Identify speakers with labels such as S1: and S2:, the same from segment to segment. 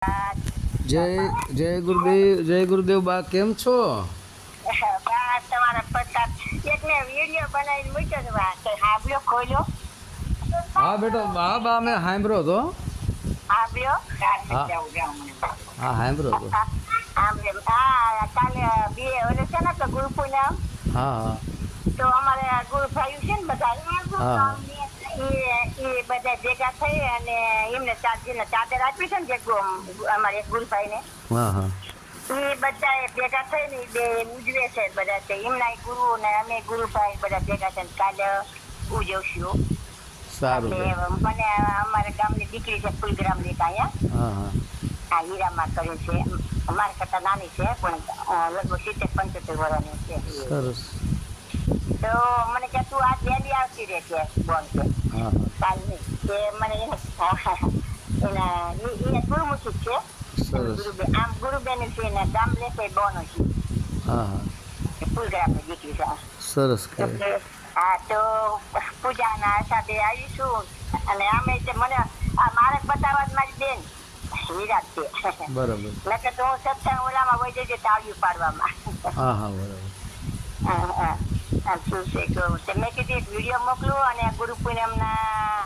S1: જય જય ગુરુદેવ બા કેમ છો?
S2: બસ તમારા પ્રતાપ એક ને વિડીયો બનાવીને મૂક્યો છે બા તો હાબ્યો ખોલ્યો
S1: હા બેટો બા મેં સાંભળ્યો હતો.
S2: હાબ્યો
S1: હા હા સાંભળ્યો હતો.
S2: કાલે બે ઓલે છે ને તો ગુરુ પૂનમ
S1: હા હા
S2: તો અમારે ગુરુ ભાઈ છે ને બધા
S1: હા
S2: એ બધા ભેગા થઈ અને એમને ચાદર આપી છે ને જે અમારે એક ગુરુ ભાઈ ને
S1: હા હા
S2: એ બધા ભેગા થઈને બે ઉજવે છે બધા એમના ગુરુ ને અમે ગુરુભાઈ બધા ભેગા થઈને કાલે ઉજવશું.
S1: સારું
S2: મને અમારા ગામની દીકરી છે ફૂલગ્રામની અહીંયા
S1: હા હા
S2: આ હીરામાં કર્યું છે. અમારા કરતા નાની છે પણ લગભગ 70-75 વર્ષની છે.
S1: સરસ.
S2: તો મને કે તું આ વહેલી આવતી રહે કે બોલ કે
S1: હા
S2: કાલની કે મને એને ગુરુમુખી છે.
S1: સરસ.
S2: આમ ગુરુબેન છે ને ગામ લેશે બોનો છે.
S1: હા હા
S2: ફૂલગ્રામની દીકરી છે.
S1: સરસ કહેવાય.
S2: હા તો પૂજાના સાથે આવીશું અને આમે મને આ માર્ગ બતાવવા જ મારી બેન વિરાટ છે.
S1: બરાબર.
S2: નકર તો હું સત્સંગ ઓલામાં વહી જજે તાળીઓ પાડવામાં.
S1: હા હા બરાબર.
S2: શું છે કે મેં કીધું એક વિડીયો મોકલું અને ગુરુ પૂનમના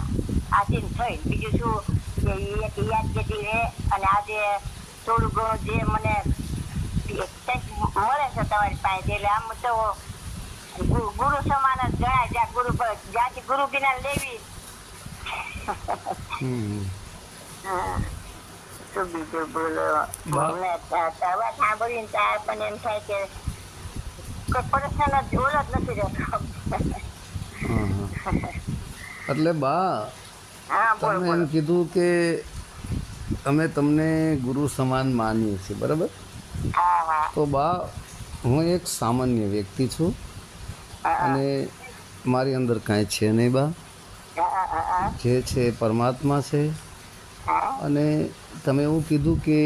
S2: આધીન થઈ બીજું શું કે એક યાદગીરી રહે અને આજે થોડું ઘણું જે મને કંઈક મળે છે તમારી પાસે એટલે આમ તો ગુરુ સમાન જ ગણાય જ્યાંથી ગુરુ જ્ઞાન લેવી. શું બીજું બોલો સાંભળીને તાર પણ એમ થાય કે કોઈ પ્રશ્ન જ ઓલો જ નથી રહેતો.
S1: એટલે બા
S2: હા બોલ
S1: તમે એમ કીધું કે અમે તમને ગુરુ સમાન માનીએ છીએ બરાબર.
S2: હા હા
S1: તો બા હું એક સામાન્ય વ્યક્તિ છું અને મારી અંદર કાંઈ છે નહીં બા. જે છે એ પરમાત્મા છે. અને તમે એવું કીધું કે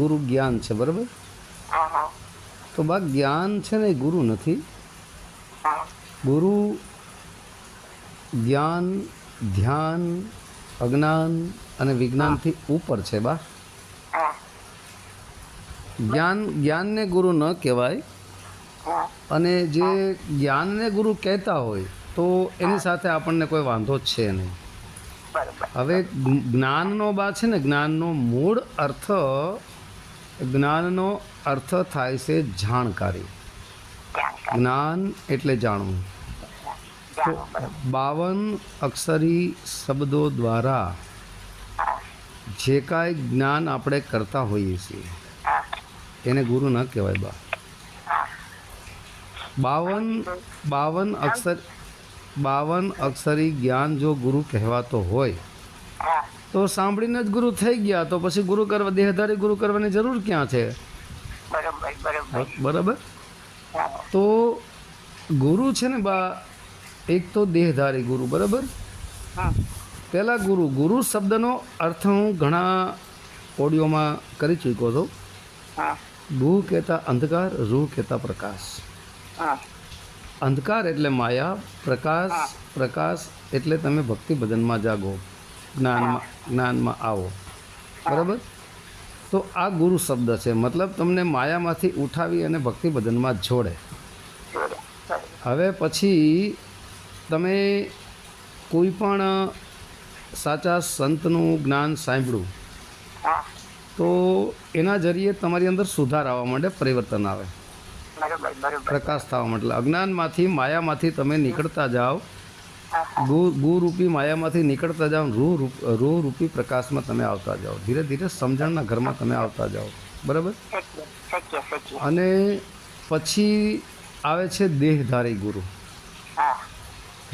S1: ગુરુ જ્ઞાન છે બરાબર. તો બા જ્ઞાન છે ને એ ગુરુ નથી. ગુરુ જ્ઞાન ધ્યાન અજ્ઞાન અને વિજ્ઞાનથી ઉપર છે બા. જ્ઞાનને ગુરુ ન કહેવાય અને જે જ્ઞાનને ગુરુ કહેતા હોય તો એની સાથે આપણને કોઈ વાંધો જ છે નહીં. હવે જ્ઞાનનો બા છે ને જ્ઞાનનો મૂળ અર્થ થાય છે જાણકારી. જ્ઞાન એટલે જાણવું. તો 52 અક્ષરી શબ્દો દ્વારા જે કાંઈ જ્ઞાન આપણે કરતા હોઈએ છીએ એને ગુરુ ન કહેવાય બા. 52 અક્ષરી જ્ઞાન જો ગુરુ કહેવાતો હોય તો સાંભળીને જ ગુરુ થઈ ગયા તો પછી ગુરુ કરવા દેહધારી ગુરુ કરવાની જરૂર ક્યાં છે? બરાબર. તો ગુરુ છે ને બા એક તો દેહધારી ગુરુ બરાબર. પહેલાં ગુરુ શબ્દનો અર્થ હું ઘણા ઓડિયોમાં કરી ચૂક્યો છું. ગુરુ કહેતા અંધકાર, રૂહ કહેતા પ્રકાશ. અંધકાર એટલે માયા, પ્રકાશ એટલે તમે ભક્તિ ભજનમાં જાગો, જ્ઞાનમાં આવો બરાબર. તો આ ગુરુ શબ્દ છે મતલબ તમને માયામાંથી ઉઠાવી અને ભક્તિ ભજનમાં જોડે. હવે પછી તમે કોઈ પણ સાચા સંતનું જ્ઞાન સાંભળ્યું તો એના જરીએ તમારી અંદર સુધાર આવવા માંડે, પરિવર્તન આવે, પ્રકાશ થવા માટે. અજ્ઞાનમાંથી માયામાંથી તમે નીકળતા જાઓ, ગુરુરૂપી માયામાંથી નીકળતા જાઓ, રૂહરૂપી પ્રકાશમાં તમે આવતા જાઓ. ધીરે ધીરે સમજણના ઘરમાં તમે આવતા જાઓ બરાબર. અને પછી આવે છે દેહધારી ગુરુ.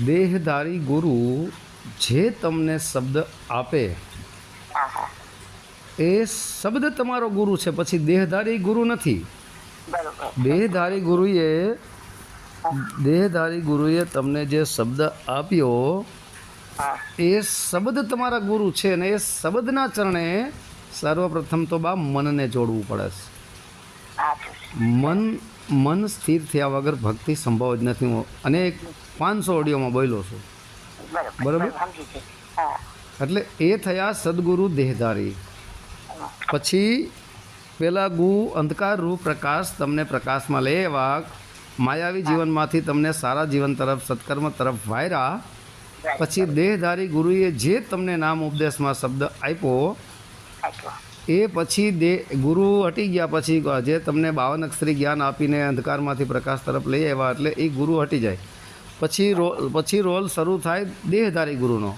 S1: દેહધારી ગુરુ જે તમને શબ્દ આપે એ શબ્દ તમારો ગુરુ છે, પછી દેહધારી ગુરુ નથી. દેહધારી ગુરુએ તમને જે શબ્દ આપ્યો એ શબ્દ તમારા ગુરુ છે ને એ શબ્દના ચરણે સર્વપ્રથમ તો બા મનને જોડવું પડે છે. મન સ્થિર થયા વગર ભક્તિ સંભવ જ નથી. હું અનેક 500 ઓડિયોમાં બોલ્યો છું બરાબર. એટલે એ થયા સદગુરુ દેહધારી. પછી પેલા અંધકાર રૂપ પ્રકાશ તમને પ્રકાશમાં લેવા માયાવી જીવનમાંથી તમને સારા જીવન તરફ સત્કર્મ તરફ વાયરા. પછી દેહધારી ગુરુએ જે તમને નામ ઉપદેશમાં શબ્દ આપ્યો એ પછી ગુરુ હટી ગયા પછી જે તમને 52 અક્ષરી જ્ઞાન આપીને અંધકારમાંથી પ્રકાશ તરફ લઈ આવ્યા એટલે એ ગુરુ હટી જાય. પછી રોલ શરૂ થાય દેહધારી ગુરુનો.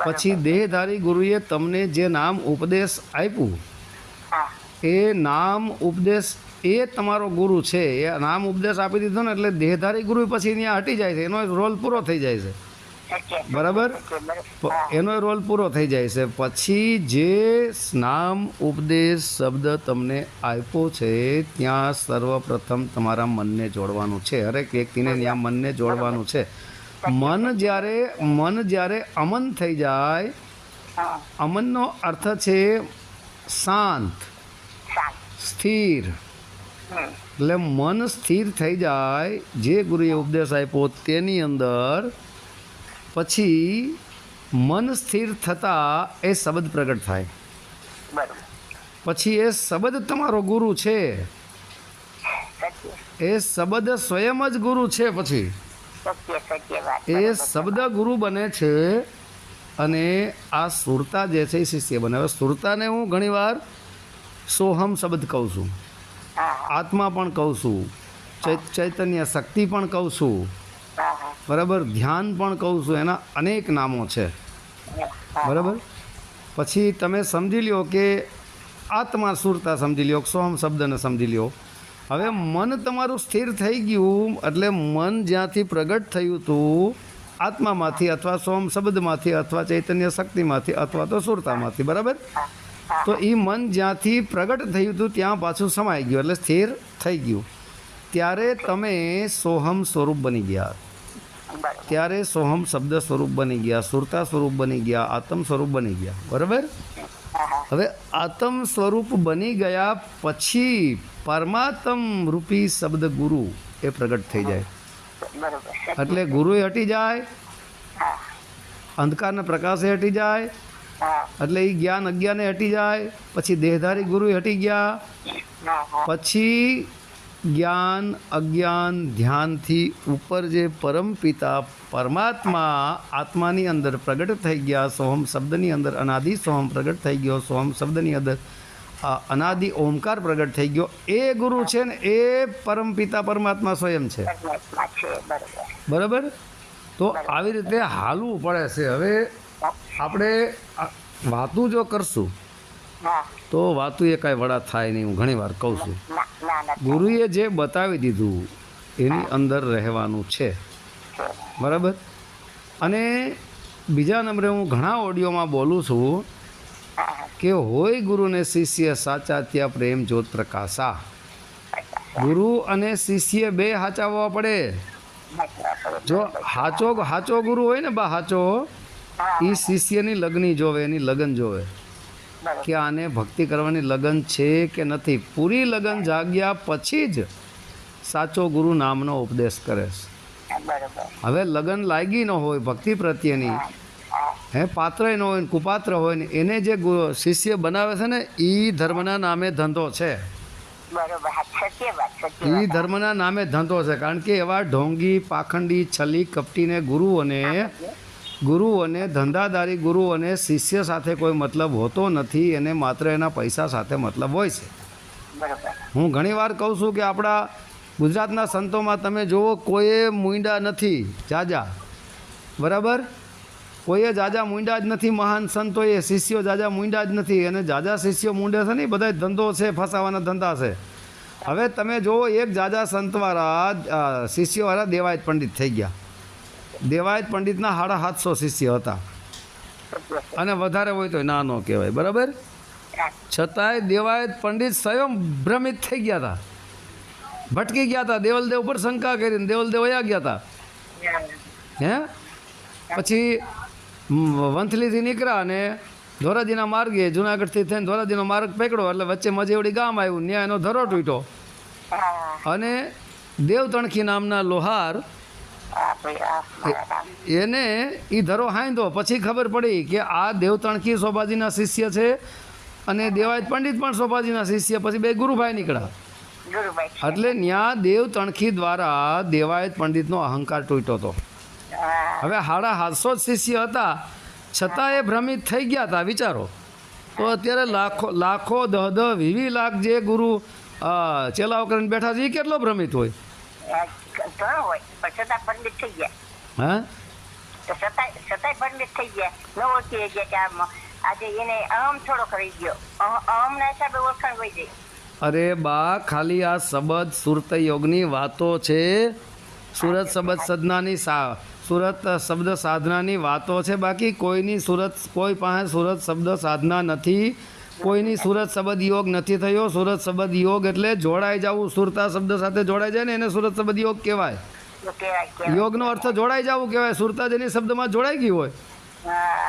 S1: પછી દેહધારી ગુરુએ તમને જે નામ ઉપદેશ આપ્યું એ નામ ઉપદેશ એ તમારો ગુરુ છે. એ નામ ઉપદેશ આપી દીધો ને એટલે દેહધારી ગુરુ પછી ત્યાં હટી જાય છે, એનો રોલ પૂરો થઈ જાય છે. બરાબર, એનો રોલ પૂરો થઈ જાય છે. પછી જે નામ ઉપદેશ શબ્દ તમને આપ્યો છે ત્યાં સર્વપ્રથમ તમારા મનને જોડવાનું છે. હરેક વ્યક્તિને ત્યાં મનને જોડવાનું છે. મન જ્યારે અમન થઈ જાય, અમનનો અર્થ છે શાંત, સ્થિર. એટલે મન સ્થિર થઈ જાય, જે ગુરુએ ઉપદેશ આપ્યો તેની અંદર, પછી મન સ્થિર થતાં એ શબ્દ પ્રગટ થાય. પછી એ શબ્દ તમારો ગુરુ છે, એ શબ્દ સ્વયં જ ગુરુ છે. પછી એ શબ્દ ગુરુ બને છે અને આ સુરતા જે છે એ શિષ્ય બને. હવે સુરતાને હું ઘણીવાર સોહમ શબ્દ કહું છું, આત્મા પણ કહું છું, ચૈતન્ય શક્તિ પણ કહું છું, બરાબર, ધ્યાન પણ કહું છું. એના અનેક નામો છે. બરાબર. પછી તમે સમજી લ્યો કે આત્મા સુરતા સમજી લ્યો, સોહમ શબ્દને સમજી લ્યો. હવે મન તમારું સ્થિર થઈ ગયું એટલે મન જ્યાંથી પ્રગટ થયું હતું આત્મામાંથી અથવા સોહમ શબ્દમાંથી અથવા ચૈતન્ય શક્તિમાંથી અથવા તો સુરતામાંથી, બરાબર, તો એ મન જ્યાંથી પ્રગટ થયું હતું ત્યાં પાછું સમાઈ ગયું એટલે સ્થિર થઈ ગયું. ત્યારે તમે સોહમ સ્વરૂપ બની ગયા, ત્યારે સોહમ શબ્દ સ્વરૂપ બની ગયા, સુરતા સ્વરૂપ બની ગયા, આત્મ સ્વરૂપ બની ગયા. બરાબર. હવે આત્મ સ્વરૂપ બની ગયા પછી પરમાત્મ રૂપી શબ્દ ગુરુ એ પ્રગટ થઈ જાય. એટલે ગુરુ હટી જાય, અંધકારના પ્રકાશે હટી જાય, એટલે એ જ્ઞાન અજ્ઞાને હટી જાય. પછી દેહધારી ગુરુ હટી ગયા, પછી જ્ઞાન અજ્ઞાન ધ્યાનથી ઉપર જે પરમપિતા પરમાત્મા આત્માની અંદર પ્રગટ થઈ ગયા. સોહમ શબ્દની અંદર અનાદિ સોહમ પ્રગટ થઈ ગયો, સોહમ શબ્દની અંદર અનાદિ ઓમકાર પ્રગટ થઈ ગયો. એ ગુરુ છે ને એ પરમપિતા પરમાત્મા સ્વયં છે. બરાબર. તો આવી રીતે હાલવું પડે છે. હવે આપણે વાતું જો કરશું તો વાતું એ કાંઈ વડા થાય નહીં. હું ઘણી વાર કહું છું, ગુરુએ જે બતાવી દીધું એની અંદર રહેવાનું છે. બરાબર. અને બીજા નંબરે હું ઘણા ઓડિયોમાં બોલું છું કે હોય ગુરુને શિષ્ય સાચા ત્યાં પ્રેમ જ્યોત પ્રકાશા. ગુરુ અને શિષ્ય બે હાચાવવા પડે. જો હાચો ગુરુ હોય ને હાચો, એ શિષ્યની લગ્ની જોવે, એની લગન જોવે કે આને ભક્તિ કરવાની લગન છે કે નથી. પૂરી લગન જાગ્યા પછી જ સાચો ગુરુ નામનો ઉપદેશ કરે છે. હવે લગન લાગી ન હોય ભક્તિ પ્રત્યેની, પાત્ર ન હોય, કુપાત્ર હોય ને એને જે શિષ્ય બનાવે છે ને એ ધર્મના નામે ધંધો છે. એ ધર્મના નામે ધંધો છે. કારણ કે એવા ઢોંગી પાખંડી છલી કપટીને ગુરુઓને ધંધાદારી ગુરુઓને શિષ્ય સાથે કોઈ મતલબ હોતો નથી. એને માત્ર એના પૈસા સાથે મતલબ હોય છે. હું ઘણી વાર કહું છું કે આપણા ગુજરાતના સંતોમાં તમે જુઓ કોઈએ મૂંડા નથી જાજા. બરાબર. કોઈએ જાજા મૂંડા જ નથી. મહાન સંતોએ શિષ્યો જાજા મૂંડા જ નથી. અને જાજા શિષ્યો મૂંડે છે ને બધા ધંધો છે, ફસાવાના ધંધા છે. હવે તમે જુઓ એક જાજા સંતવાળા શિષ્યોવાળા દેવાયત પંડિત થઈ ગયા. દેવાયત પંડિતના 750 શિષ્ય હતા અને વધારે હોય તો ના ન કહેવાય. બરાબર. છતાંય દેવાયત પંડિત સ્વયં ભ્રમિત થઈ ગયા હતા, ભટકી ગયા હતા. દેવલદેવ પર શંકા કરીને દેવલદેવ વયા ગયા હતા. પછી વંથલીથી નીકળ્યા અને ધોરાજીના માર્ગે જુનાગઢથી થઈને ધોરાજીનો માર્ગ પકડ્યો એટલે વચ્ચે મજેવડી ગામ આવ્યું. ત્યાં એનો ધરો તૂટ્યો અને દેવતણખી નામના લોહાર એને એ ધરો હાંધો. પછી ખબર પડી કે આ દેવતણખી શોભાજીના શિષ્ય છે અને દેવાયત પંડિત પણ સોપાજીના શિષ્ય, પછી બે ગુરુભાઈ નીકળ્યા.
S2: ગુરુભાઈ છે.
S1: એટલે ન્યા દેવ તણખી દ્વારા દેવાયત પંડિતનો અહંકાર તૂટ્યો હતો.
S2: હા,
S1: હવે 750 જ શિષ્ય હતા, છતાં એ ભ્રમિત થઈ ગયા હતા. વિચારો તો અત્યારે લાખો 10-20 લાખ જે ગુરુ ચેલાઓ કરીને બેઠા છે, એ કેટલો ભ્રમિત હોય.
S2: ઘણો હોય પણ છતાં પંડિત થઈ ગયા.
S1: હા,
S2: તો છતાંય પંડિત થઈ ગયા. ન ઓળખી ગયા કે આમ આજે એને અહમ થોડો કરી ગયો. અહમના હિસાબે ઓળખાણ હોય જાય.
S1: અરે બા, ખાલી આ શબદ સુરત યોગની વાતો છે. સુરત શબ્દ સાધનાની સુરત શબ્દ સાધનાની વાતો છે. બાકી કોઈ પાસે સુરત શબ્દ સાધના નથી. કોઈની સુરત શબ્દ યોગ નથી થયો. સુરત શબ્દ યોગ એટલે જોડાઈ જવું. સુરતા શબ્દ સાથે જોડાઈ જાય ને એને સુરત શબ્દ યોગ કહેવાય. યોગનો અર્થ જોડાઈ જવું કહેવાય. સુરતા જેની શબ્દમાં જોડાઈ ગઈ હોય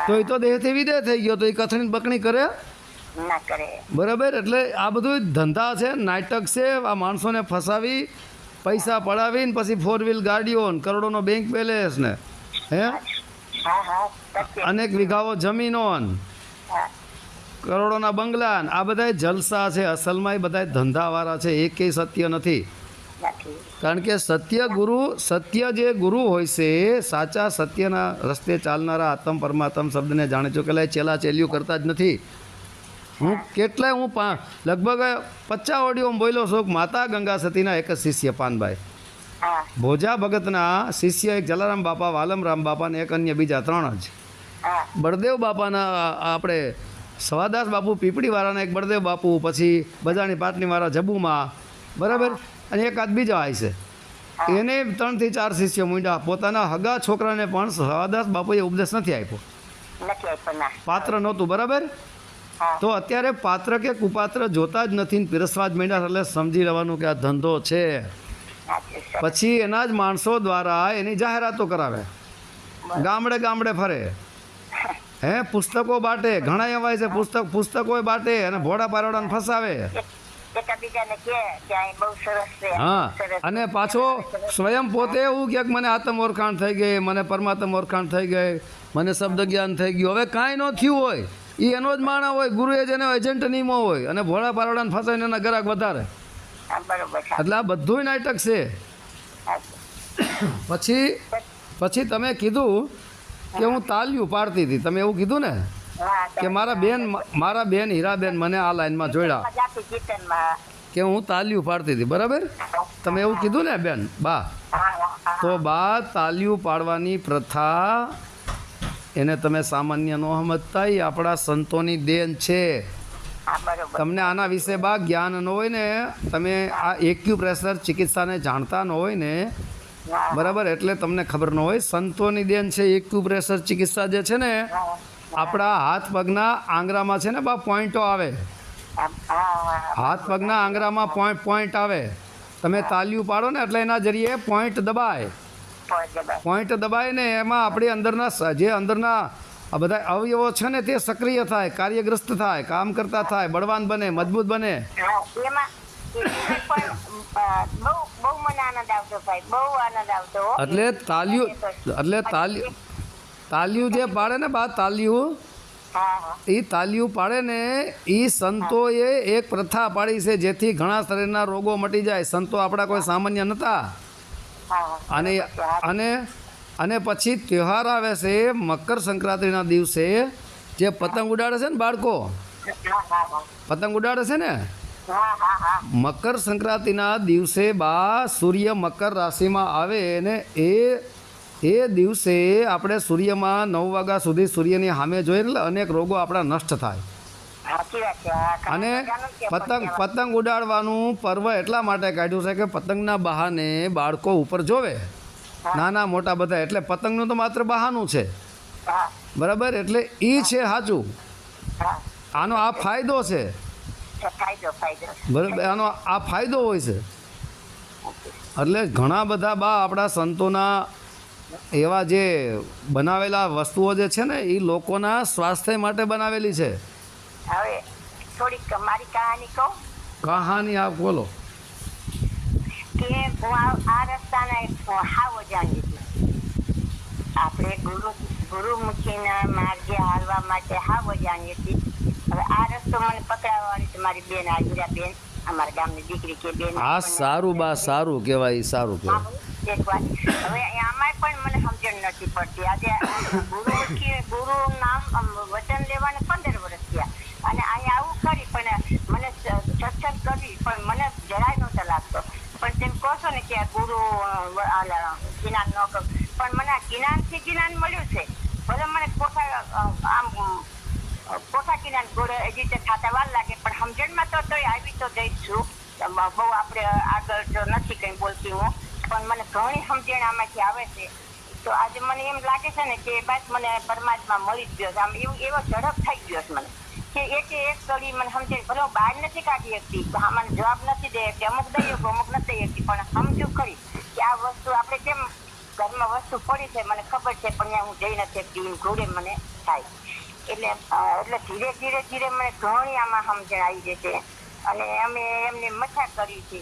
S1: તો એ તો દેહથી વિદેહ થઈ ગયો, તો એ કથણી બકણી કરે
S2: ના કરે.
S1: બરાબર. એટલે આ બધું ધંધા છે, નાટક છે. આ માણસોને ફસાવી, પૈસા પડાવીને પછી 4 વ્હીલ ગાડીઓ, કરોડોનો બેંક બેલેન્સ ને અનેક વીઘાઓ જમીનો, કરોડોના બંગલા, આ બધા જલસા છે. અસલમાં એ બધા ધંધાવાળા છે. એકેય સત્ય નથી. કારણ કે સત્ય જે ગુરુ હોય છે, સાચા સત્યના રસ્તે ચાલનારા આત્મ પરમાત્મ શબ્દને જાણે ચૂકેલા ચેલા ચેલિયું કરતા જ નથી. હું લગભગ 50 ઓડિયોમાં બોલ્યો છું. માતા ગંગા સતીના એક જ શિષ્ય પાનભાઈ, ભોજા ભગતના શિષ્ય એક જલારામ બાપા, વાલમરામ બાપા ને એક અન્ય બીજા 3 જ. બળદેવ બાપાના આપણે સવાદાસ બાપુ પીપળીવાળાના એક બળદેવ બાપુ, પછી બજાણી પાટલીવાળા જબુમાં, બરાબર, અને એકાદ બીજા હોય છે. એને 3 થી 4 શિષ્ય મૂંડ્યા. પોતાના હગા છોકરાને પણ સવાદાસ બાપુએ ઉપદેશ નથી આપ્યો. પાત્ર નહોતું. બરાબર. તો અત્યારે પાત્ર કે કુપાત્ર જોતા જ નથી ને પીરસવા જ માંડ્યા. એટલે સમજી લેવાનું કે આ ધંધો છે. પછી એના જ માણસો દ્વારા એની જાહેરાતો કરાવે, ગામડે ગામડે ફરે, પુસ્તકો બાટે. ઘણા એવા છે પુસ્તકો બાટે અને ભોળા પારોડાને ફસાવે. હા, અને પાછો સ્વયં પોતે એવું કે મને આત્મ ઓળખાણ થઈ ગઈ, મને પરમાત્મ ઓળખાણ થઈ ગઈ, મને શબ્દ જ્ઞાન થઈ ગયું. હવે કાંઈ ન થયું હોય, એ એનો જ માણા હોય, ગુરુએ જેને એજન્ટ નિમો હોય, અને ભોળા પારોડાને ફસાવીને એના ગ્રાહક વધારે. એટલે આ બધું નાટક છે. પછી તમે કીધું કે હું તાલિયું પાડતી હતી. તમે એવું કીધું ને કે મારા બેન હીરાબેન મને આ લાઈનમાં જોડ્યા કે હું તાલિયું પાડતી હતી. બરાબર. તમે એવું કીધું ને બેન બા. તો બા, તાલિયું પાડવાની પ્રથા એને તમે સામાન્ય ન સમજતા, એ આપણા સંતોની દેન છે. તમને આના વિશે બા જ્ઞાન ન હોય ને, તમે આ એક્યુપ્રેશર ચિકિત્સાને જાણતા ન હોય ને, બરાબર, એટલે તમને ખબર ન હોય. સંતોની દેન છે એક્યુપ્રેશર ચિકિત્સા જે છે ને. આપણા હાથ પગના આંગળામાં છે ને બા પોઈન્ટો આવે. હાથ પગના આંગળામાં પોઈન્ટ આવે. તમે તાલિયું પાડો ને એટલે એના જરીએ પોઈન્ટ દબાય. પોઈન્ટ દબાય ને એમાં આપણી અંદરના આ બધા અવયવો છે ને તે સક્રિય થાય, કાર્યગ્રસ્ત થાય, કામ કરતા થાય, બળવાન બને, મજબૂત બને. એટલે તાલિયું જે પાડે ને બા, તાલિયું પાડે ને એ સંતોએ એક પ્રથા પાડી છે જેથી ઘણા શરીરના રોગો મટી જાય. સંતો આપણા કોઈ સામાન્ય નહોતા. અને પછી તહેવાર આવે છે મકર સંક્રાંતિના દિવસે, જે પતંગ ઉડાડે છે ને બાળકો, પતંગ ઉડાડે છે ને, મકર સંક્રાંતિના દિવસે બા સૂર્ય મકર રાશિમાં આવે ને એ દિવસે આપણે સૂર્યમાં 9 વાગ્યા સુધી સૂર્યની સામે જોઈએ એટલે અનેક રોગો આપણા નષ્ટ થાય. અને પતંગ ઉડાડવાનું પર્વ એટલા માટે કાઢ્યું છે કે પતંગના બહાને બાળકો ઉપર જોવે, નાના મોટા બધા. એટલે પતંગનું તો માત્ર બહાનું છે. બરાબર. એટલે એ છે સાચું. આનો આ ફાયદો છે. બરાબર. આનો આ ફાયદો હોય છે. એટલે ઘણા બધા બા આપણા સંતોના એવા જે બનાવેલા વસ્તુઓ જે છે ને એ લોકોના સ્વાસ્થ્ય માટે બનાવેલી છે.
S2: હવે થોડીક મારી કહાની કહું.
S1: કહાની આપ બોલો.
S2: કે હું આ રસ્તાના હાવ જાણી હતી. આપણે ગુરુમુખીના માર્ગે હાલવા માટે હાવ જાણી હતી. હવે આ રસ્તો મને પકડાવવાની છે મારી બેન આજરા બેન અમારા ગામની દીકરી કે બેન
S1: આ સારું બા સારું કહેવાય ઈ સારું કહેવાય
S2: એક વાત હવે આમાં પણ મને સમજણ નથી પડતી આજે ગુરુ નામ વચન લેવાને 15 વર્ષ થયા અને અહીંયા આવું કરી પણ મને સત્સંગ કરી પણ મને જરાય નહોતો લાગતો પણ તેમ કહો છો ને કે આ ગુરુ જ્ઞાન ન કર પણ મને આ જ્ઞાનથી જ્ઞાન મળ્યું છે ભલે મને પોતા જ્ઞાન ગોળે એ રીતે ખાતા વાર લાગે પણ સમજણમાં તો આવી તો જઈશ છું બહુ આપણે આગળ તો નથી કંઈ બોલતી હું પણ મને ઘણી સમજણ આમાંથી આવે છે તો આજે મને એમ લાગે છે ને કે બસ મને પરમાત્મા મળી જ ગયો છે આમ એવો ઝડપ થઈ ગયો છે મને કે એક કડી મને સમજણ ભલે હું બહાર નથી કાઢી શકતી મને જવાબ નથી દે કે અમુક દઈ અમુક નથી દઈ શકતી પણ સમજુ ખરી કે આ વસ્તુ આપણે કેમ ઘરમાં વસ્તુ પડી છે મને ખબર છે પણ ત્યાં હું જઈ નથી શકતી ઘોડે મને થાય એટલે ધીરે ધીરે મને ઘણી આમાં સમજણ આવી જશે અને અમે એમને મથા કરી છે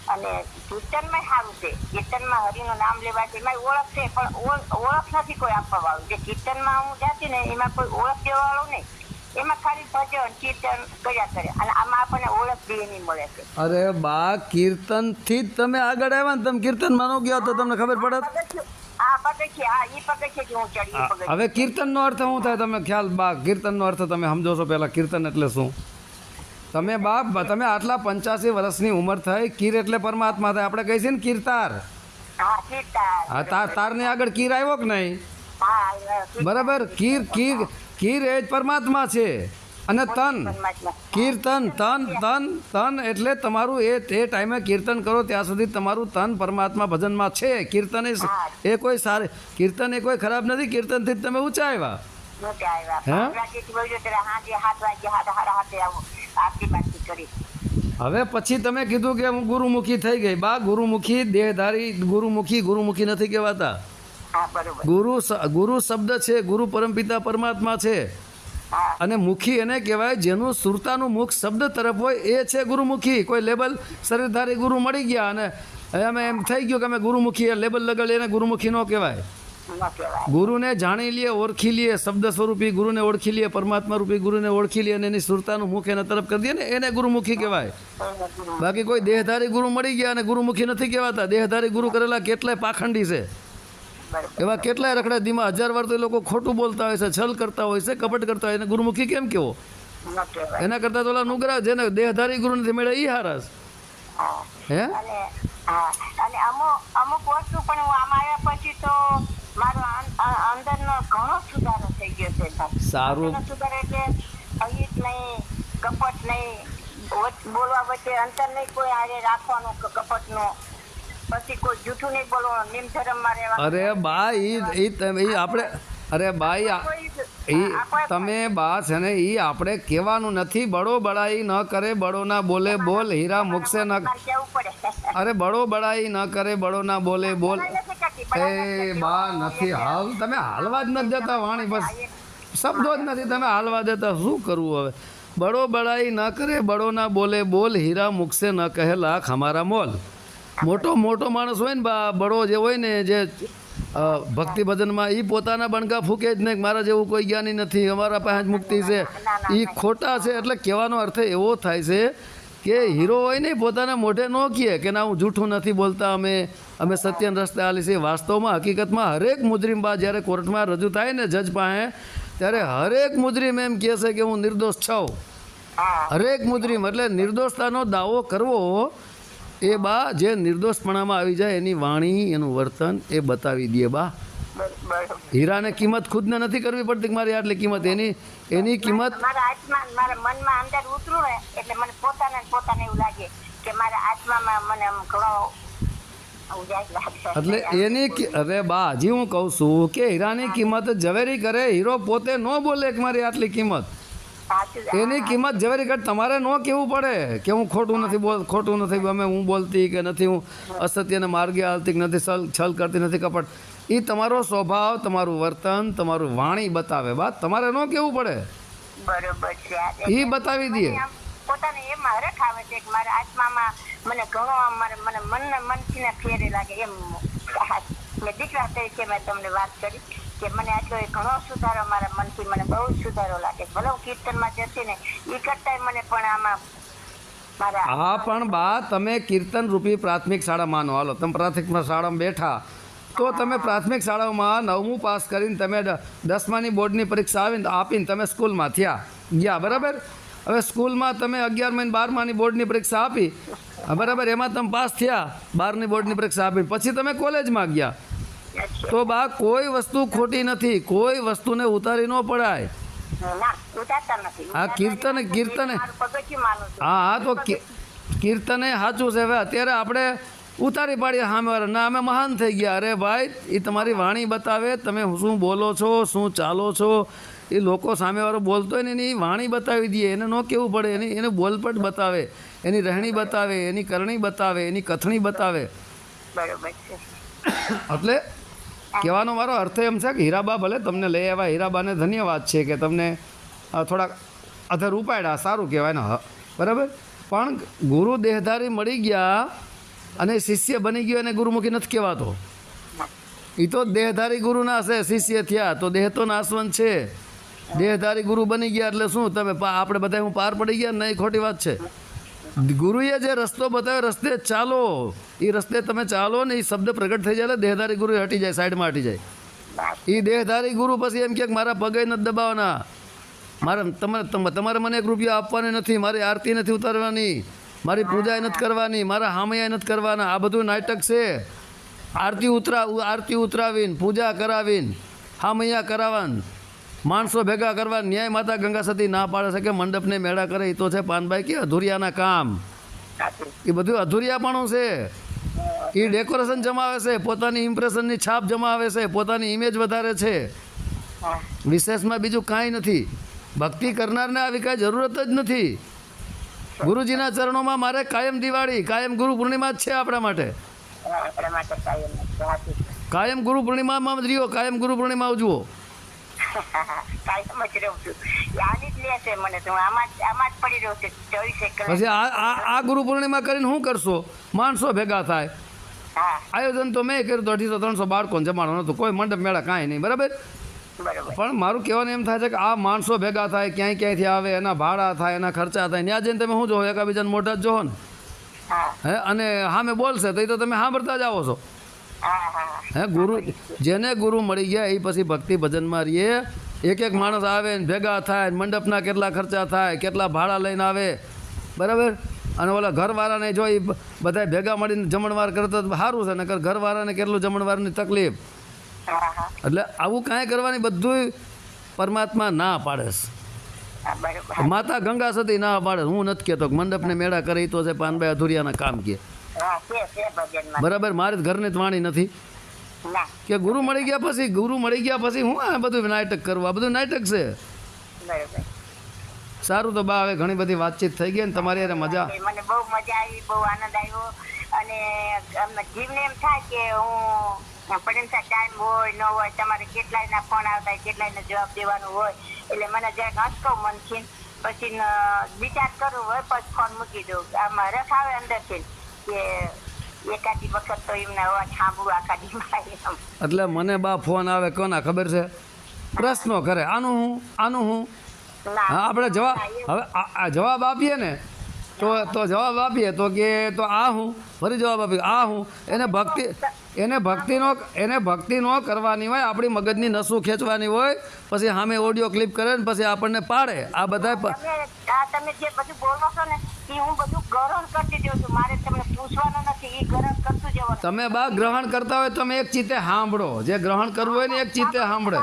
S2: અને કીર્તનમાં સારું છે કીર્તનમાં હરિનું નામ લેવાથી એમાં ઓળખ છે પણ ઓળખ નથી કોઈ આપવા વાળું જે કીર્તનમાં હું જાતી ને એમાં કોઈ ઓળખ દેવા વાળું નહીં એમાં ખાલી ભજન કીર્તન કર્યા કરે અને આમાં આપણને ઓળખ બી નહીં મળે છે
S1: અરે બા કીર્તનથી જ તમે આગળ આવ્યા ને તમે કીર્તનમાં ન ગયા તો તમને ખબર પડત હવે કીર્તનનો અર્થ શું થાય તમે ખ્યાલ બા કીર્તનનો અર્થ તમે સમજો છો પહેલાં કીર્તન એટલે શું તમે બા તમે આટલા 85 વર્ષની ઉંમર થઈ કીર એટલે પરમાત્મા થાય આપણે કહીએ છીએ ને કીર્તાર હા તારની આગળ કીર આવ્યો કે નહીં બરાબર કીર એ જ પરમાત્મા છે અને તન કીર્તન તન એટલે તમારું એ ટાઈમે કીર્તન કરો ત્યાં સુધી તમારું તન પરમાત્મા ભજનમાં છે કીર્તન એ કોઈ સારી કીર્તન એ કોઈ ખરાબ નથી કીર્તનથી જ તમે ઊંચા આવ્યા હવે પછી તમે કીધું કે હું ગુરુમુખી થઈ ગઈ બા ગુરુમુખી દેહધારી ગુરુમુખી નથી કહેવાતા ગુરુ શબ્દ છે ગુરુ પરમપિતા પરમાત્મા છે અને મુખી એને કહેવાય જેનું સુરતાનું મુખ શબ્દ તરફ હોય એ છે ગુરુમુખી કોઈ લેબલ શરીરધારી ગુરુ મળી ગયા અને અમે એમ થઈ ગયું કે અમે ગુરુમુખી લેબલ લગાડી એને ગુરુમુખી ન કહેવાય ગુરુને જાણી લઈએ ઓળખી લઈએ શબ્દ સ્વરૂપી ગુરુને ઓળખી લઈએ પરમાત્મા રૂપી ગુરુને ઓળખી લઈએ અને એની સુરતાનું મુખ એના તરફ કરી દઈએ ને એને ગુરુમુખી કહેવાય બાકી કોઈ દેહધારી ગુરુ મળી ગયા અને ગુરુમુખી નથી કહેવાતા દેહધારી ગુરુ કરેલા કેટલાય પાખંડી છે એવા કેટલાય રખડા ધીમા 1000 વાર તો એ લોકો ખોટું બોલતા હોય છે છલ કરતા હોય છે કપટ કરતા હોય એને ગુરુમુખી કેમ કેવો એના કરતા તો ઓલા નુગરા જેને દેહધારી ગુરુ નથી મળે એ હારાસ હે
S2: અને અમુક વસ્તુ પણ હું આમાં આવ્યા પછી તો મારો અંદરનો ઘણો સુધારો થઈ ગયો છે
S1: સારું
S2: સુધારો એટલે અહિત નહીં કપટ નહીં બોલવા વચ્ચે અંતર નહીં કોઈ આરે રાખવાનું કપટનું પછી કોઈ જૂઠું નહીં બોલવાનું નિમ ધર્મમાં રહેવાનું
S1: અરે બા એ આપણે અરે બા તમે બા છે ને એ આપણે કહેવાનું નથી બડો બડાઈ ન કરે બડો ના બોલે બોલ હીરા મુકશે ન અરે બડો બડાઈ ન કરે બડો ના બોલે બોલ એ બા નથી તમે હાલવા જ નથી દેતા વાણી બસ શબ્દો જ નથી તમે હાલવા દેતા શું કરવું હવે બડો બડાઈ ન કરે બડો ના બોલે બોલ હીરા મુકશે ન કહે લાખ હમારા મોલ મોટો માણસ હોય ને બા બડો જે હોય ને જે ભક્તિ ભજનમાં એ પોતાના બણકા ફૂકે જ નહીં મારા જેવું કોઈ જ્ઞાની નથી અમારા પાસે મુક્તિ છે એ ખોટા છે એટલે કહેવાનો અર્થ એવો થાય છે કે હીરો હોય ને પોતાના મોઢે ન કહે કે ના હું જૂઠું નથી બોલતા અમે સત્યના રસ્તે આલી છે વાસ્તવમાં હકીકતમાં હરેક મુજરીમ બા જ્યારે કોર્ટમાં રજૂ થાય ને જજ પાસે ત્યારે હરેક મુજરીમ એમ કહે છે કે હું નિર્દોષ છું હરેક મુજરીમ એટલે નિર્દોષતાનો દાવો કરવો એ બા જે નિર્દોષપણામાં આવી જાય એની વાણી એનું વર્તન એ બતાવી દે બા હીરાને કિંમત ખુદને નથી કરવી પડતી મારી આટલી કિંમત એની કિંમત
S2: મારા આત્મા મારા મનમાં અંદર ઉતરું ને એટલે મને પોતાને એવું લાગે કે મારા આત્મામાં મને ઘણો
S1: એટલે એની અરે બા હજી હું કહું છું કે હીરાની કિંમત ઝવેરી કરે હીરો પોતે ન બોલે કે મારી આટલી કિંમત એની કિંમત ઝવેરી કરે તમારે ન કહેવું પડે કે હું ખોટું નથી અમે હું બોલતી કે નથી હું અસત્યને માર્ગે હાલતી નથી છલ કરતી નથી કપટ એ તમારો સ્વભાવ તમારું વર્તન તમારું વાણી બતાવે બા તમારે ન કહેવું પડે
S2: બરોબર છે
S1: એ બતાવી દે
S2: પોતાને એમાં હરખ આવે છે કે મારા આત્મામાં મને ઘણો મને મનથી ફેરે લાગે એમ મેં દીકરા તરીકે મેં તમને વાત કરી કે મને આટલો ઘણો સુધારો મારા મનથી મને બહુ જ સુધારો લાગે. ભલે હું કીર્તનમાં જતી ને એ કરતા મને પણ આમાં મારા
S1: હા પણ બા તમે કીર્તન રૂપી પ્રાથમિક શાળા માનો. હાલો તમે પ્રાથમિક શાળામાં બેઠા તો તમે પ્રાથમિક શાળામાં 9મું પાસ કરીને તમે 10માની બોર્ડની પરીક્ષા આપીને તમે સ્કૂલમાં ગયા બરાબર. હવે સ્કૂલમાં તમે 11મા અને 12માની બોર્ડની પરીક્ષા આપી બરાબર, એમાં તમે પાસ થયા 12ની બોર્ડની પરીક્ષા આપી, પછી તમે કોલેજમાં ગયા. તો બા કોઈ વસ્તુ ખોટી નથી, કોઈ વસ્તુને ઉતારી ન પડાય.
S2: ના ઉતારતા નથી.
S1: આ કીર્તને
S2: મારું પગથિયું માનું છું.
S1: હા તો કીર્તને સાચું છે. હવે અત્યારે આપણે ઉતારી પાડીએ સામેવાળા ના અમે મહાન થઈ ગયા. અરે ભાઈ એ તમારી વાણી બતાવે, તમે શું બોલો છો, શું ચાલો છો. એ લોકો સામેવાળો બોલતો હોય ને એની વાણી બતાવી દઈએ, એને ન કહેવું પડે. એને બોલપટ બતાવે, એની રહેણી બતાવે, એની કરણી બતાવે, એની કથણી બતાવે.
S2: બરોબર છે.
S1: એટલે કહેવાનો મારો અર્થ એમ છે કે હીરાબા ભલે તમને લઈ આવ્યા, હીરાબાને ધન્યવાદ છે કે તમને થોડાક અધર ઉપાડ્યા, સારું કહેવાય ને બરાબર. પણ ગુરુ દેહધારી મળી ગયા અને શિષ્ય બની ગયો એને ગુરુમુખી નથી કહેવાતો. એ તો દેહધારી ગુરુ ના છે, શિષ્ય થયા તો દેહ તો નાશવંત છે. દેહધારી ગુરુ બની ગયા એટલે શું તમે આપણે બધા હું પાર પડી ગયા નહીં, ખોટી વાત છે. ગુરુએ જે રસ્તો બતાવ્યો રસ્તે ચાલો, એ રસ્તે તમે ચાલો ને એ શબ્દ પ્રગટ થઈ જાય એટલે દેહધારી ગુરુ હટી જાય, સાઈડમાં હટી જાય. એ દેહધારી ગુરુ પછી એમ કે મારા પગે નથી દબાવવાના, તમારે મને 1 રૂપિયા આપવાની નથી, મારી આરતી નથી ઉતારવાની, મારી પૂજા નથી કરવાની, મારા હામૈયા નથી કરવાના. આ બધું નાટક છે. આરતી ઉતરાવીને, પૂજા કરાવીને, હામૈયા કરાવવાને, માણસો ભેગા કરવા. ન્યાય માતા ગંગા સતી ના પાડે છે કે મંડપને મેળા કરે. એ તો છે પાનભાઈ કે અધૂરિયાના કામ. એ બધું અધૂરિયાપણું છે. એ ડેકોરેશન જમાવે છે, પોતાની ઇમ્પ્રેશનની છાપ જમાવે છે, પોતાની ઇમેજ વધારે છે. વિશેષમાં બીજું કાંઈ નથી. ભક્તિ કરનારને આવી કાંઈ જરૂરત જ નથી. ગુરુજીના ચરણોમાં મારે કાયમ દિવાળી, કાયમ ગુરુ પૂર્ણિમા જ છે આપણા માટે. કાયમ ગુરુ પૂર્ણિમામાં જ રહ્યો, કાયમ ગુરુ પૂર્ણિમા ઉજવો. પછી આ ગુરુ પૂર્ણિમા કરીને શું કરશો? માણસો ભેગા થાય. આયોજન તો મેં કર્યું, 250-300 બાળકોને જમાડવાનું હતું, કોઈ મંડપ મેળા કાંઈ નહીં બરાબર. પણ મારું કહેવાનું એમ થાય છે કે આ માણસો ભેગા થાય, ક્યાંય ક્યાંયથી આવે, એના ભાડા થાય, એના ખર્ચા થાય. ત્યાં જઈને તમે શું જોવો? એકાબીજાને મોઢા જ જોવો ને. હે અને સામે બોલશે તો એ તો તમે સાંભળતા જ આવો છો. હે ગુરુ જેને ગુરુ મળી ગયા એ પછી ભક્તિ ભજનમાં રહીએ. એક માણસ આવે ને ભેગા થાય, મંડપના કેટલા ખર્ચા થાય, કેટલા ભાડા લઈને આવે બરાબર. અને ઓલા ઘરવાળાને જો એ બધા ભેગા મળીને જમણવાર કરતા સારું છે, નકર ઘરવાળાને કેટલું જમણવારની તકલીફ. એટલે આવું કાંઈ કરવાની બધું પરમાત્મા ના પાડે છે. માતા ગંગા સતી ના પાડે. હું નથી કહેતો કે મંડપને મેળા કરે તો છે પાનભાઈ અધૂરિયાના કામ કે બરાબર. મારી ઘરની જ વાણી નથી કે ગુરુ મળી ગયા પછી હું આ બધું નાટક કરવું. આ બધું નાટક છે. સારું તો બા હવે ઘણી બધી વાતચીત થઈ ગઈ ને તમારી યાર મજા.
S2: મને બહુ મજા આવી, બહુ આનંદ આવ્યો. અને જીવને એમ થાય કે હું પટેલ ટાઈમ હોય ન હોય, તમારે કેટલાયના ફોન આવતા હોય, કેટલાયને જવાબ દેવાનું હોય, એટલે મને જરાક હસકો મનથી પછી વિચાર કરવો હોય પછી ફોન મૂકી દઉં. આમાં રસ આવે અંદરથી કે એકાદી વખત તો એમને અવાજ સાંભળવું આખા દીમાં.
S1: એટલે મને બા ફોન આવે કોના ખબર છે? પ્રશ્નો કરે, આનું હું હા આપણે જવાબ હવે આ જવાબ આપીએ ને તો જવાબ આપીએ તો કે તો આ હું ફરી જવાબ આપીએ આ હું. એને ભક્તિ ન કરવાની હોય, આપણી મગજની નસું ખેંચવાની હોય, પછી સામે ઓડિયો ક્લિપ કરે ને પછી આપણને પાડે. આ બધા
S2: તમે જે બધું બોલો છો ને એ હું બધું ગ્રહણ કરતી જઉં છું. મારે તમને પૂછવાનું નથી, એ ગ્રહણ કરતું જવાનું.
S1: તમે બા ગ્રહણ કરતા હોય તમે એક ચિત્તે સાંભળો. જે ગ્રહણ કરવું હોય ને એક ચિત્તે સાંભળે,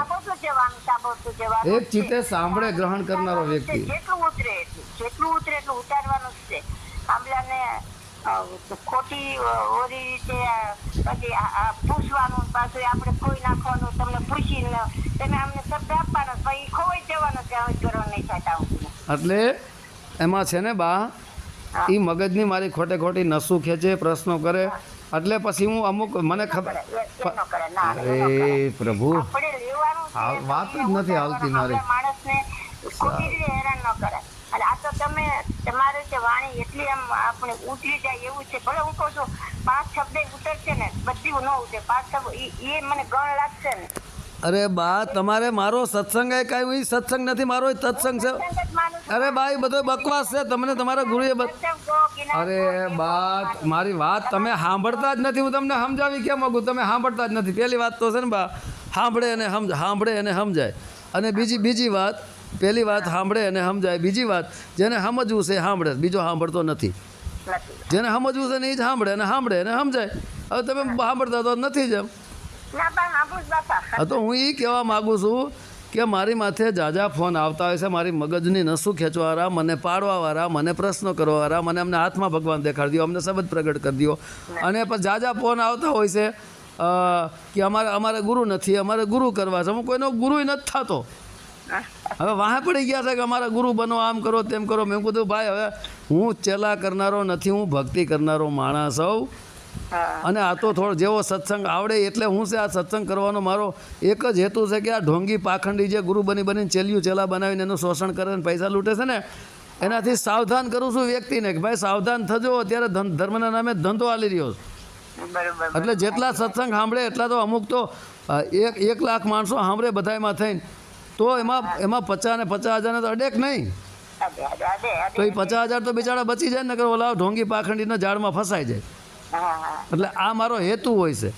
S1: એક ચિત્તે સાંભળે ગ્રહણ કરનારો વ્યક્તિ.
S2: જેટલું ઉતરે એટલું ઉતારવાનું જ છે. આંબલાને ખોટી ઓરી રીતે પછી પૂછવાનું, પાછું આપણે ખોઈ નાખવાનું. તમને પૂછીને તમે અમને શબ્દ આપવાનો પછી ખોઈ જવાનો કે હવે ગ્રહણ નહીં થતા.
S1: એટલે એમાં છે ને બા એ મગજની મારી ખોટી નસું ખેંચે, પ્રશ્નો કરે. એટલે પછી હું અમુક મને ખબર અરે પ્રભુ વાત જ નથી હાલતી મારી.
S2: માણસને ખોટી રીતે હેરાન ન કરે. અને આ તો તમે તમારે જે વાણી એટલી આમ આપણે ઉતરી જાય એવું છે. ભલે હું કહું છું 5 શબ્દ ઉતરશે ને બધી ન ઉતરે, 5 શબ્દ એ મને ગણ લાગશે ને
S1: અરે બા તમારે મારો સત્સંગ એ કાંઈ સત્સંગ નથી, મારો એ સત્સંગ છે.
S2: સત્સંગ જ માનું છું.
S1: અરે બા એ બધો બકવાસ છે, તમને તમારા ગુરુએ
S2: સત્સંગ કહો કે ના
S1: અરે
S2: કહો, એ
S1: બા મારી વાત તમે સાંભળતા જ નથી. હું તમને સમજાવી કેમ માગું, તમે સાંભળતા જ નથી. પહેલી વાત તો છે ને બા, સાંભળે અને સમજાય. અને બીજી વાત, પહેલી વાત સાંભળે અને સમજાય. બીજી વાત, જેને સમજવું છે એ સાંભળે, બીજો સાંભળતો નથી.
S2: નથી.
S1: જેને સમજવું છે ને એ જ સાંભળે અને સમજાય. હવે તમે સાંભળતા તો નથી જ એમ.
S2: ના પણ સાંભળું જ બાપા.
S1: હા તો હું એ કહેવા માગું છું કે મારી માથે જાજા ફોન આવતા હોય છે, મારી મગજની નસું ખેંચવાવાળા, મને પાડવાવાળા, મને પ્રશ્નો કરવાવાળા, મને અમને હાથમાં ભગવાન દેખાડી દો, અમને શબ્દ પ્રગટ કરી દો. અને પછી જાજા ફોન આવતા હોય છે કે અમારે ગુરુ નથી, અમારે ગુરુ કરવા છે. હું કોઈનો ગુરુ નથી થતો. હવે વાહે પડી ગયા છે કે અમારા ગુરુ બનો, આમ કરો તેમ કરો. મેં કીધું ભાઈ હવે હું ચેલા કરનારો નથી, હું ભક્તિ કરનારો માણસ હોઉં.
S2: હા.
S1: અને આ તો થોડો જેવો સત્સંગ આવડે એટલે હું છે આ સત્સંગ કરવાનો મારો એક જ હેતુ છે કે આ ઢોંગી પાખંડી જે ગુરુ બનીને ચેલા બનાવીને એનું શોષણ કરે ને પૈસા લૂંટે છે ને એનાથી સાવધાન કરું છું વ્યક્તિને કે ભાઈ સાવધાન થજો, અત્યારે ધર્મના નામે ધંધો હાલી રહ્યો છે.
S2: બરોબર.
S1: એટલે જેટલા સત્સંગ સાંભળે એટલા તો અમુક તો 1 લાખ માણસો સાંભળે બધામાં થઈને તો એમાં 50 ને 50,000 તો અડેક નહીં.
S2: અડે.
S1: તો એ 50,000 તો બિચારા બચી જાય ને કે ઓલા ઢોંગી પાખંડીના ઝાડમાં ફસાઈ જાય.
S2: હા.
S1: એટલે આ મારો હેતુ હોય છે.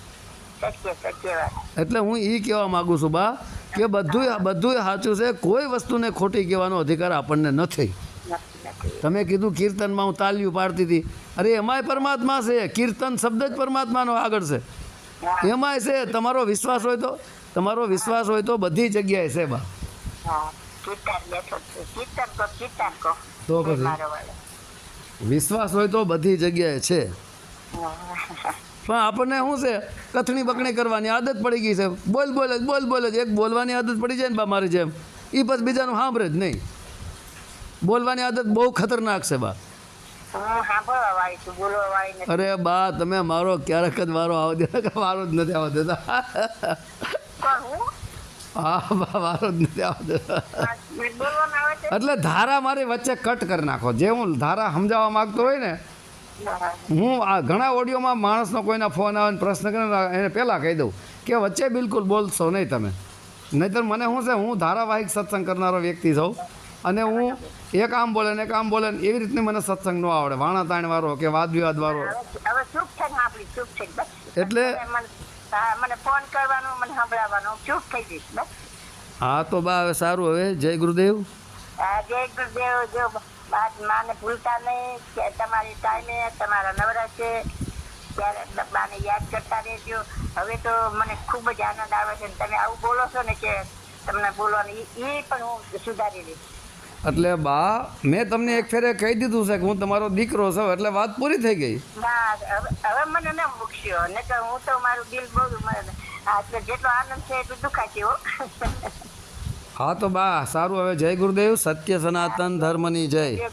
S2: સત્ય વાત.
S1: એટલે હું એ કહેવા માગું છું બા કે બધું સાચું છે, કોઈ વસ્તુને ખોટી કહેવાનો અધિકાર આપણને નથી.
S2: નથી.
S1: તમે કીધું કીર્તનમાં હું તાલીઓ પાડતી હતી, અરે એમાંય પરમાત્મા છે. કીર્તન શબ્દ જ પરમાત્માનો આગળ છે. એમાંય છે. તમારો વિશ્વાસ હોય તો બધી જગ્યાએ છે બા.
S2: હા. કીર્તન બેઠો છે. કીર્તન કહો.
S1: તો પછી
S2: મારો વાળો.
S1: વિશ્વાસ હોય તો બધી જગ્યાએ છે.
S2: હા.
S1: પણ આપણને શું છે કથણી બકણી કરવાની આદત પડી ગઈ છે. બોલ જ એક બોલવાની આદત પડી જાય ને બા મારી જેમ, એ પછી બીજાનું સાંભળે જ નહીં. બોલવાની આદત બહુ ખતરનાક છે બા.
S2: હું સાંભળવા વાળી છું, બોલવા વાળી નથી.
S1: અરે બા તમે મારો ક્યારેક જ વારો આવો દેતા કે વારો જ નથી આવવા દેતા.
S2: પણ હું
S1: હા બા વારો જ નથી આવવા દેતા.
S2: બોલવામાં આવે છે.
S1: એટલે ધારા મારી વચ્ચે કટ કરી નાખો. જે હું ધારા સમજાવવા માગતો હોય ને, હું આ ઘણા ઓડિયોમાં માણસનો કોઈના ફોન આવે ને પ્રશ્ન કરે ને એને પહેલાં કહી દઉં કે વચ્ચે બિલકુલ બોલશો નહીં તમે. નહીંતર મને શું છે, હું ધારાવાહિક સત્સંગ કરનારો વ્યક્તિ છું. અને હું એક આમ બોલે ને એક આમ બોલે ને એવી રીતની મને સત્સંગ ન આવડે. વાણા તાણવાળો કે વાદ વિવાદવાળો.
S2: હવે ચૂપ છે ને આપણી ચૂપ છે બસ.
S1: એટલે
S2: મને ફોન કરવાનો, મને સંભળાવવાનો, ચૂપ થઈ જઈશ બસ.
S1: હા તો બા હવે સારું. હવે જય ગુરુદેવ.
S2: જય ગુરુદેવ. જો બાદ માને ભૂલતા નહીં કે તમારી ટાઈમે તમારા નવરા છે ત્યારે બાને યાદ કરતા રહેજો. હવે તો મને ખૂબ જ આનંદ આવે છે. તમે આવું બોલો છો ને કે તમને બોલવાનું એ પણ હું સુધારી દઈશ.
S1: એટલે બા મેં તમને એક ફેરે કહી દીધું છે કે હું તમારો દીકરો છું, એટલે વાત પૂરી થઈ ગઈ.
S2: ના હવે મને ન મૂકશો ને તો હું તો મારું દિલ બહુ જેટલો આનંદ છે એટલું દુખાય છે હો.
S1: હા તો બા સારું. હવે જય ગુરુદેવ. સત્ય સનાતન ધર્મની જય.
S2: જે